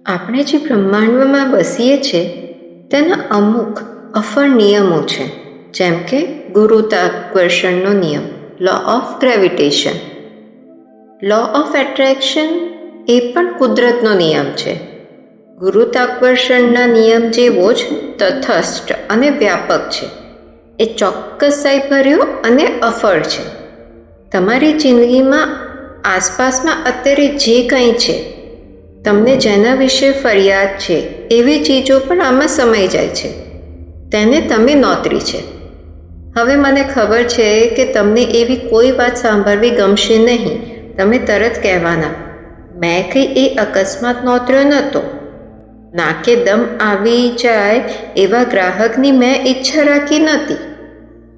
આપણે જે બ્રહ્માંડમાં વસીએ છીએ તેના અમુક અફળ નિયમો છે, જેમ કે ગુરુત્વાકર્ષણનો નિયમ, law of gravitation. Law of attraction એ પણ કુદરતનો નિયમ છે. ગુરુત્વાકર્ષણના નિયમ જેવો જ તટસ્થ અને વ્યાપક છે. એ ચોક્કસાઈભર્યો અને અફળ છે. તમારી જિંદગીમાં આસપાસમાં અત્યારે જે કંઈ છે, તમને જેના વિશે ફરિયાદ છે એવી ચીજો પણ આમાં સમાઈ જાય છે. તેને તમે નોતરી છે. હવે મને ખબર છે કે તમને એવી કોઈ વાત સાંભળવી ગમશે નહીં. તમે તરત કહેવાના, મેં કંઈ એ અકસ્માત નોતર્યો નહોતો. નાકે દમ આવી જાય એવા ગ્રાહકની મેં ઈચ્છા રાખી નહોતી.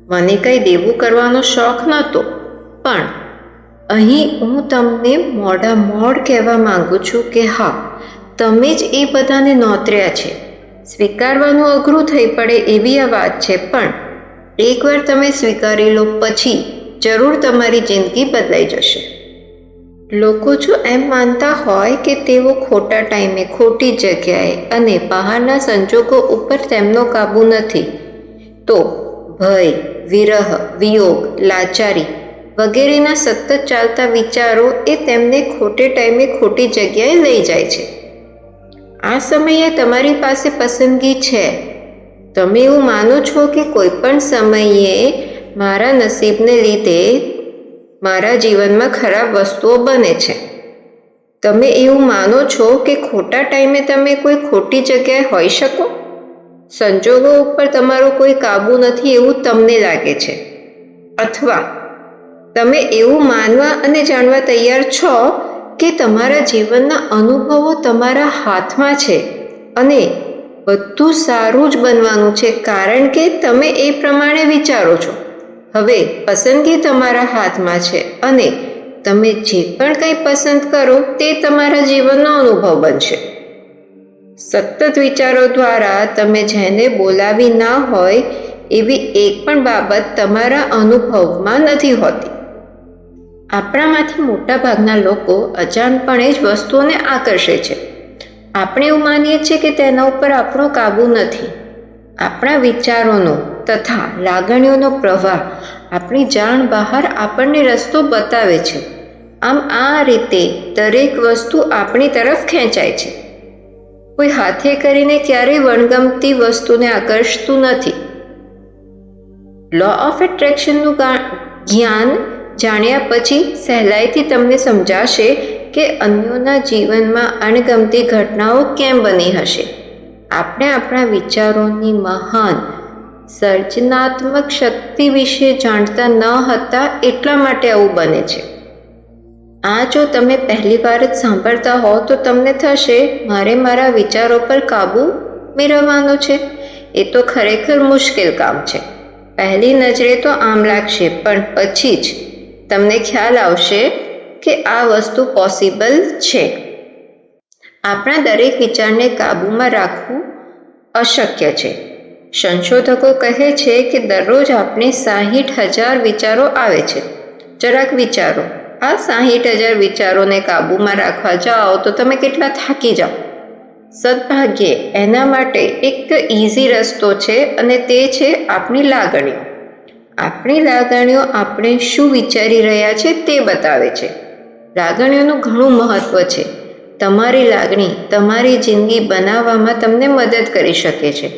મને કંઈ દેવું કરવાનો શોખ નહોતો. પણ અહીં હું તમને મોઢામોઢ કહેવા માંગુ છું કે હા, તમે જ એ બધાને નોતર્યા છે. સ્વીકારવાનું અઘરું થઈ પડે એવી આ વાત છે, પણ એકવાર તમે સ્વીકારી લો પછી જરૂર તમારી જિંદગી બદલાઈ જશે. લોકો જો એમ માનતા હોય કે તેઓ ખોટા ટાઈમે, ખોટી જગ્યાએ અને બહારના સંજોગો ઉપર તેમનો કાબૂ નથી, તો ભય, વિરહ, વિયોગ, લાચારી વગેરેના સતત ચાલતા વિચારો એ તેમને ખોટે ટાઈમે ખોટી જગ્યાએ લઈ જાય છે. આ સમયે તમારી પાસે પસંદગી છે. તમે એવું માનો છો કે કોઈ પણ સમયે મારા નસીબને લીધે મારા જીવનમાં ખરાબ વસ્તુઓ બને છે. તમે એવું માનો છો કે ખોટા ટાઈમે તમે કોઈ ખોટી જગ્યાએ હોઈ શકો. સંજોગો ઉપર તમારો કોઈ કાબૂ નથી એવું તમને લાગે છે. અથવા તમે એવું માનવા અને જાણવા તૈયાર છો કે તમારા જીવનના અનુભવો તમારા હાથમાં છે અને બધું સારું જ બનવાનું છે, કારણ કે તમે એ પ્રમાણે વિચારો છો. હવે પસંદગી તમારા હાથમાં છે અને તમે જે પણ કંઈ પસંદ કરો તે તમારા જીવનનો અનુભવ બનશે. સતત વિચારો દ્વારા તમે જેને બોલાવી ના હોય એવી એક પણ બાબત તમારા અનુભવમાં નથી હોતી. આપણામાંથી મોટાભાગના લોકો અજાણપણે જ વસ્તુઓને આકર્ષે છે. આપણે એવું માનીએ છીએ કે તેના ઉપર આપણો કાબૂ નથી. આપણા વિચારોનો તથા લાગણીઓનો પ્રવાહ આપણી જાણ બહાર આપણને રસ્તો બતાવે છે. આમ આ રીતે દરેક વસ્તુ આપણી તરફ ખેંચાય છે. કોઈ હાથે કરીને ક્યારેય વણગમતી વસ્તુને આકર્ષતું નથી. લો ઓફ એટ્રેક્શનનું જ્ઞાન જાણ્યા પછી સહેલાઈથી તમને સમજાશે કે અન્યોના જીવનમાં અણગમતી ઘટનાઓ કેમ બની હશે. આપણે આપણા વિચારોની મહાન સર્જનાત્મક શક્તિ વિશે જાણતા ન હતા, એટલા માટે આવું બને છે. આ જો તમે પહેલી વાર જ સાંભળતા હો તો તમને થશે, મારે મારા વિચારો પર કાબૂ મેળવવાનો છે. એ તો ખરેખર મુશ્કેલ કામ છે. પહેલી નજરે તો આમ લાગશે, પણ પછી જ તમને ખ્યાલ આવશે કે આ વસ્તુ પોસિબલ છે. આપણા દરેક વિચારને કાબૂમાં રાખવું અશક્ય છે. સંશોધકો કહે છે કે દરરોજ આપણે 60,000 વિચારો આવે છે. જરાક વિચારો, આ 60,000 વિચારોને કાબૂમાં રાખવા જાઓ તો તમે કેટલા થાકી જાઓ. સદભાગ્યે એના માટે એક ઇઝી રસ્તો છે અને તે છે આપણી લાગણીઓ. આપણી લાગણીઓ આપણે શું વિચારી રહ્યા છે તે બતાવે છે. લાગણીઓનું ઘણું મહત્વ છે. તમારી લાગણી તમારી જિંદગી બનાવવામાં તમને મદદ કરી શકે છે.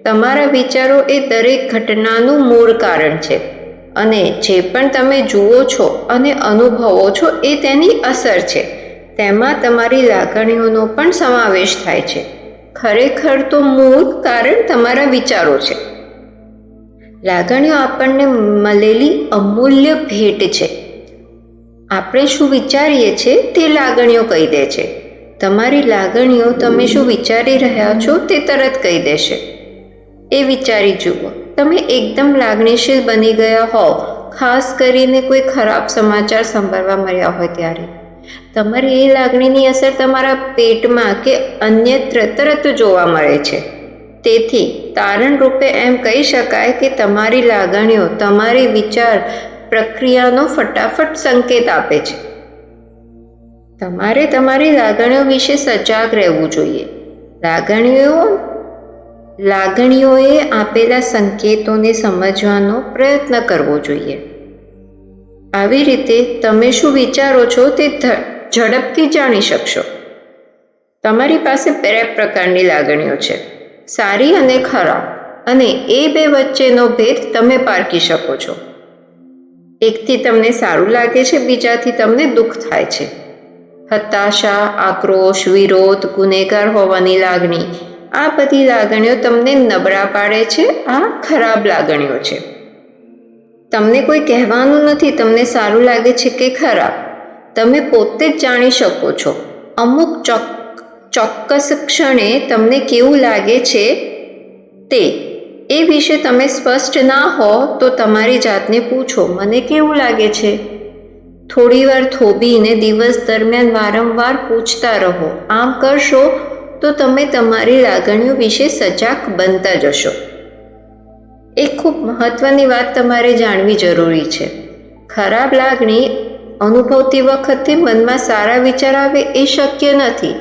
તમારા વિચારો એ દરેક ઘટનાનું મૂળ કારણ છે અને જે પણ તમે જુઓ છો અને અનુભવો છો એ તેની અસર છે. તેમાં તમારી લાગણીઓનો પણ સમાવેશ થાય છે. ખરેખર તો મૂળ કારણ તમારા વિચારો છે. લાગણીઓ આપણને મળેલી અમૂલ્ય ભેટ છે. આપણે શું વિચારીએ છીએ તે લાગણીઓ કહી દે છે. તમારી લાગણીઓ તમે શું વિચારી રહ્યા છો તે તરત કહી દેશે. એ વિચારી જુઓ, તમે એકદમ લાગણીશીલ બની ગયા હોવ, ખાસ કરીને કોઈ ખરાબ સમાચાર સાંભળવા મળ્યા હોય ત્યારે. તમારી એ લાગણીની અસર તમારા પેટમાં કે અન્યત્ર તરત જોવા મળે છે. તેથી તારણ રૂપે એમ કહી શકાય કે તમારી લાગણીઓ તમારી વિચાર પ્રક્રિયાનો ફટાફટ સંકેત આપે છે. તમારે તમારી લાગણીઓ વિશે સજાગ રહેવું જોઈએ. લાગણીઓએ આપેલા સંકેતોને સમજવાનો પ્રયત્ન કરવો જોઈએ. આવી રીતે તમે શું વિચારો છો તે ઝડપથી જાણી શકશો. તમારી પાસે બે પ્રકારની લાગણીઓ છે, સારી અને ખરાબ, અને એ બે વચ્ચેનો ભેદ તમે પારખી શકો છો. એકથી તમને સારું લાગે છે, બીજાથી તમને દુઃખ થાય છે. હતાશા, આક્રોશ, વિરોધ, ગુનેગાર હોવાની લાગણી, આ બધી લાગણીઓ તમને નબળા પાડે છે. આ ખરાબ લાગણીઓ છે. તમને કોઈ કહેવાનું નથી તમને સારું લાગે છે કે ખરાબ. તમે પોતે જ જાણી શકો છો. અમુક ચોક્કસ ક્ષણે તમને કેવું લાગે છે તે એ વિશે તમે સ્પષ્ટ ના હો તો તમારી જાતને પૂછો, મને કેવું લાગે છે? થોડીવાર થોભીને દિવસ દરમિયાન વારંવાર પૂછતા રહો. આમ કરશો તો તમે તમારી લાગણીઓ વિશે સજાગ બનતા જશો. એક ખૂબ મહત્વની વાત તમારે જાણવી જરૂરી છે. ખરાબ લાગણી અનુભવતી વખતે મનમાં સારા વિચાર આવે એ શક્ય નથી.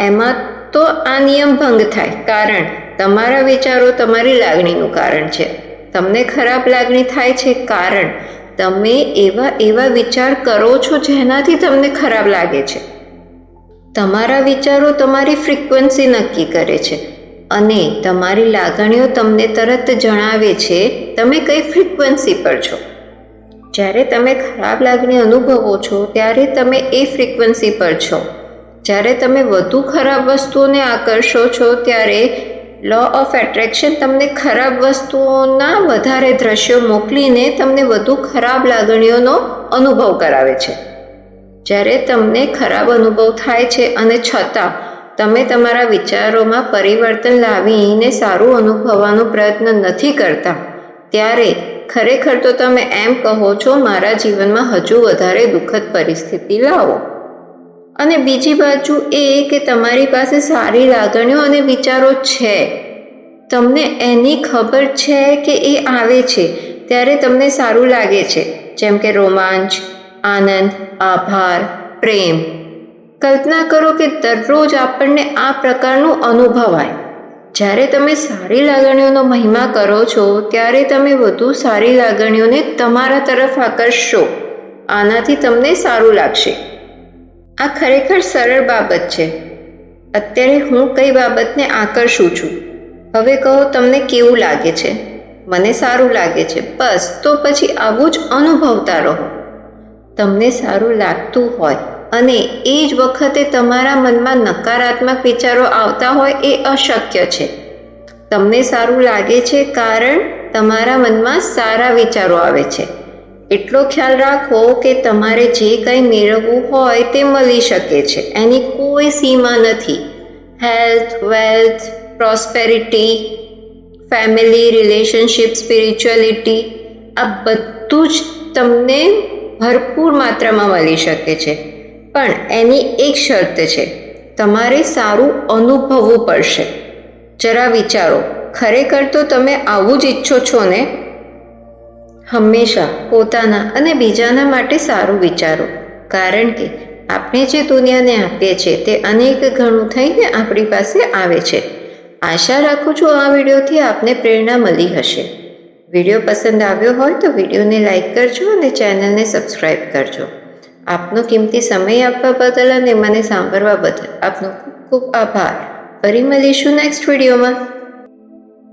એમાં તો આ નિયમ ભંગ થાય, કારણ તમારા વિચારો તમારી લાગણીનું કારણ છે. તમને ખરાબ લાગણી થાય છે કારણ તમે એવા વિચાર કરો છો જેનાથી તમને ખરાબ લાગે છે. તમારા વિચારો તમારી ફ્રીક્વન્સી નક્કી કરે છે અને તમારી લાગણીઓ તમને તરત જણાવે છે તમે કઈ ફ્રીક્વન્સી પર છો. જ્યારે તમે ખરાબ લાગણી અનુભવો છો ત્યારે તમે એ ફ્રીક્વન્સી પર છો. જ્યારે તમે વધુ ખરાબ વસ્તુઓને આકર્ષો છો ત્યારે લો ઓફ એટ્રેક્શન તમને ખરાબ વસ્તુઓના વધારે દ્રશ્યો મોકલીને તમને વધુ ખરાબ લાગણીઓનો અનુભવ કરાવે છે. જ્યારે તમને ખરાબ અનુભવ થાય છે અને છતાં તમે તમારા વિચારોમાં પરિવર્તન લાવીને સારું અનુભવવાનો પ્રયત્ન નથી કરતા, ત્યારે ખરેખર તો તમે એમ કહો છો, મારા જીવનમાં હજુ વધારે દુઃખદ પરિસ્થિતિ લાવો. અને બીજી બાજુ એ કે તમારી પાસે સારી લાગણીઓ અને વિચારો છે, તમને એની ખબર છે કે એ આવે છે ત્યારે તમને સારું લાગે છે, જેમ કે રોમાંચ, આનંદ, આભાર, પ્રેમ. કલ્પના કરો કે દરરોજ આપણને આ પ્રકારનું અનુભવાય. જ્યારે તમે સારી લાગણીઓનો મહિમા કરો છો ત્યારે તમે વધુ સારી લાગણીઓને તમારા તરફ આકર્ષશો. આનાથી તમને સારું લાગશે. આ ખરેખર સરળ બાબત છે. અત્યારે હું કઈ બાબતને આકર્ષું છું. હવે કહો તમને કેવું લાગે છે? મને સારું લાગે છે. બસ, તો પછી આવું જ અનુભવતા રહો. તમને સારું લાગતું હોય અને એ જ વખતે તમારા મનમાં નકારાત્મક વિચારો આવતા હોય એ અશક્ય છે. તમને સારું લાગે છે કારણ તમારા મનમાં સારા વિચારો આવે છે. એટલો ખ્યાલ રાખો કે તમારે જે કંઈ મેળવવું હોય તે મળી શકે છે. એની કોઈ સીમા નથી. Health, wealth, prosperity, family, relationship, spirituality, આ બધું જ તમને ભરપૂર માત્રામાં મળી શકે છે. પણ એની એક શરત છે, તમારે સારું અનુભવવું પડશે. જરા વિચારો, ખરેખર તો તમે આવું જ ઈચ્છો છો ને? હંમેશા પોતાના અને બીજાના માટે સારું વિચારો, કારણ કે આપણે જે દુનિયાને આપીએ છીએ તે અનેક ગણું થઈને આપણી પાસે આવે છે. આશા રાખું છું આ વિડીયોથી આપને પ્રેરણા મળી હશે. વિડીયો પસંદ આવ્યો હોય તો વિડીયોને લાઈક કરજો અને ચેનલને સબસ્ક્રાઈબ કરજો. આપનો કિંમતી સમય આપવા બદલ અને મને સાંભળવા બદલ આપનો ખૂબ ખૂબ આભાર. ફરી મળીશું નેક્સ્ટ વિડીયોમાં.